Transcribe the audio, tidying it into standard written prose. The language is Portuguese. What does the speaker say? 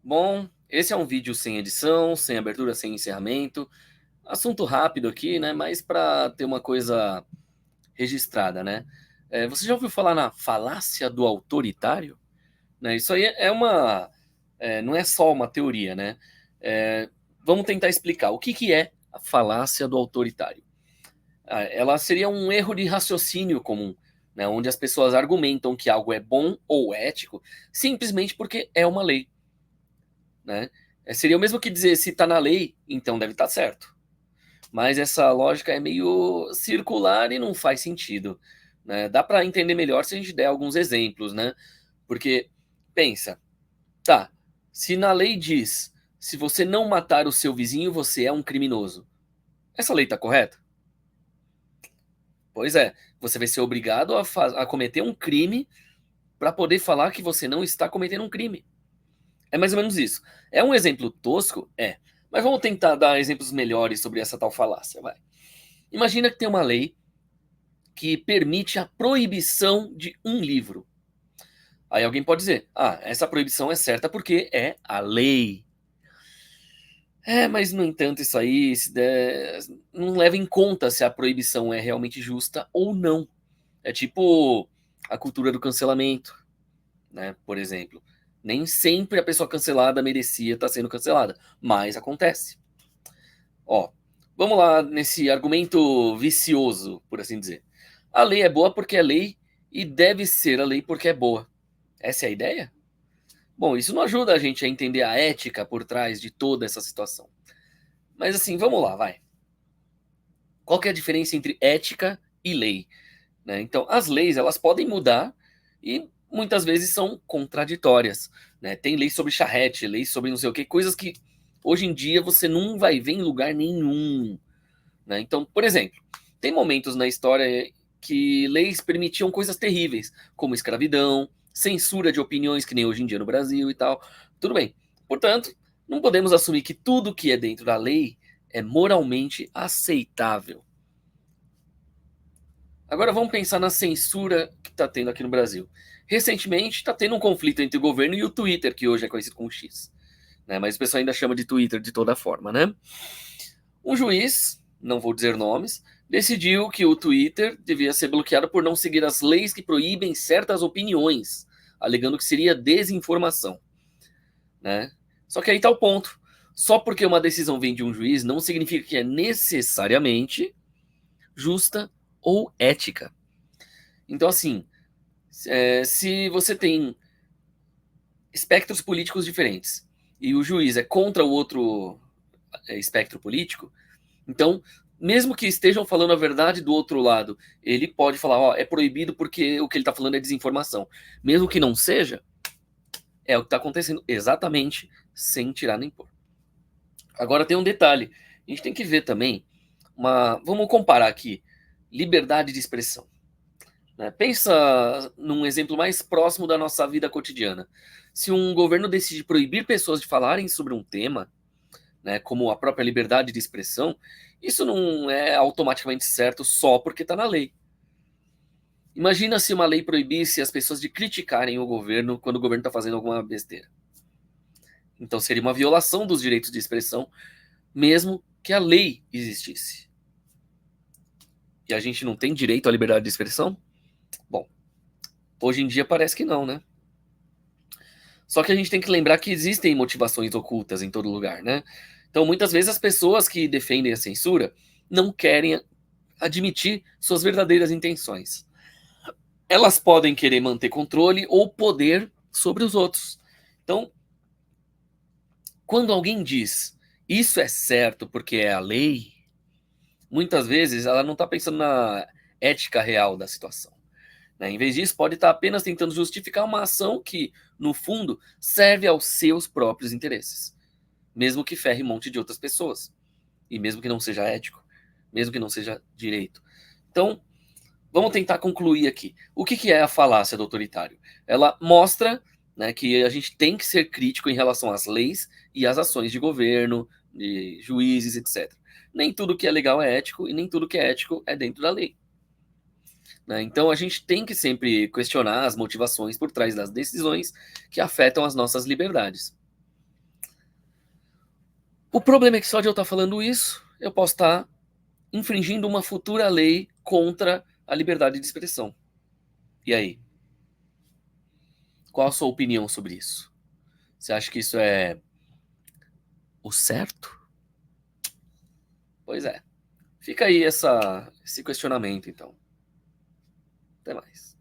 Bom, esse é um vídeo sem edição, sem abertura, sem encerramento. Assunto rápido aqui, né? Mas para ter uma coisa registrada, né? Você já ouviu falar na falácia do autoritário? Né, isso aí não é só uma teoria, né? É, vamos tentar explicar o que é a falácia do autoritário. Ela seria um erro de raciocínio comum, né? Onde as pessoas argumentam que algo é bom ou ético simplesmente porque é uma lei, né? Seria o mesmo que dizer se está na lei, então deve estar certo. Mas essa lógica é meio circular e não faz sentido, né? Dá para entender melhor se a gente der alguns exemplos, né? Porque pensa, tá, se na lei diz, se você não matar o seu vizinho, você é um criminoso. Essa lei está correta? Pois é, você vai ser obrigado a cometer um crime para poder falar que você não está cometendo um crime. É mais ou menos isso. É um exemplo tosco? É. Mas vamos tentar dar exemplos melhores sobre essa tal falácia, vai. Imagina que tem uma lei que permite a proibição de um livro. Aí alguém pode dizer: ah, essa proibição é certa porque é a lei. Mas no entanto, isso aí não leva em conta se a proibição é realmente justa ou não. É tipo a cultura do cancelamento, né? Por exemplo. Nem sempre a pessoa cancelada merecia estar sendo cancelada, mas acontece. Ó, vamos lá nesse argumento vicioso, por assim dizer. A lei é boa porque é lei e deve ser a lei porque é boa. Essa é a ideia? Bom, isso não ajuda a gente a entender a ética por trás de toda essa situação. Mas assim, vamos lá, vai. Qual que é a diferença entre ética e lei? Né? Então, as leis elas podem mudar e muitas vezes são contraditórias. Né? Tem lei sobre charrete, lei sobre não sei o que, coisas que hoje em dia você não vai ver em lugar nenhum. Né? Então, por exemplo, tem momentos na história que leis permitiam coisas terríveis, como escravidão, censura de opiniões, que nem hoje em dia no Brasil e tal. Tudo bem. Portanto, não podemos assumir que tudo que é dentro da lei é moralmente aceitável. Agora vamos pensar na censura que está tendo aqui no Brasil. Recentemente está tendo um conflito entre o governo e o Twitter, que hoje é conhecido como X. Né? Mas o pessoal ainda chama de Twitter de toda forma, né? Um juiz, não vou dizer nomes, decidiu que o Twitter devia ser bloqueado por não seguir as leis que proíbem certas opiniões, alegando que seria desinformação. Né? Só que aí está o ponto. Só porque uma decisão vem de um juiz não significa que é necessariamente justa ou ética. Então, assim, se você tem espectros políticos diferentes e o juiz é contra o outro espectro político, então, mesmo que estejam falando a verdade do outro lado, ele pode falar, ó, é proibido porque o que ele está falando é desinformação. Mesmo que não seja, é o que está acontecendo exatamente, sem tirar nem pôr. Agora tem um detalhe, a gente tem que ver também vamos comparar aqui liberdade de expressão. Né? Pensa num exemplo mais próximo da nossa vida cotidiana. Se um governo decide proibir pessoas de falarem sobre um tema, né, como a própria liberdade de expressão, isso não é automaticamente certo só porque está na lei. Imagina se uma lei proibisse as pessoas de criticarem o governo quando o governo está fazendo alguma besteira. Então seria uma violação dos direitos de expressão, mesmo que a lei existisse. E a gente não tem direito à liberdade de expressão? Bom, hoje em dia parece que não, né? Só que a gente tem que lembrar que existem motivações ocultas em todo lugar, né? Então, muitas vezes as pessoas que defendem a censura não querem admitir suas verdadeiras intenções. Elas podem querer manter controle ou poder sobre os outros. Então, quando alguém diz isso é certo porque é a lei, muitas vezes ela não está pensando na ética real da situação. Né? Em vez disso, pode estar apenas tentando justificar uma ação que, no fundo, serve aos seus próprios interesses, mesmo que ferre um monte de outras pessoas, e mesmo que não seja ético, mesmo que não seja direito. Então, vamos tentar concluir aqui. O que é a falácia do autoritário? Ela mostra, né, que a gente tem que ser crítico em relação às leis e às ações de governo, de juízes, etc. Nem tudo que é legal é ético e nem tudo que é ético é dentro da lei. Né? Então a gente tem que sempre questionar as motivações por trás das decisões que afetam as nossas liberdades. O problema é que só de eu estar falando isso, eu posso estar infringindo uma futura lei contra a liberdade de expressão. E aí? Qual a sua opinião sobre isso? Você acha que isso é o certo? Pois é. Fica aí esse questionamento, então. Até mais.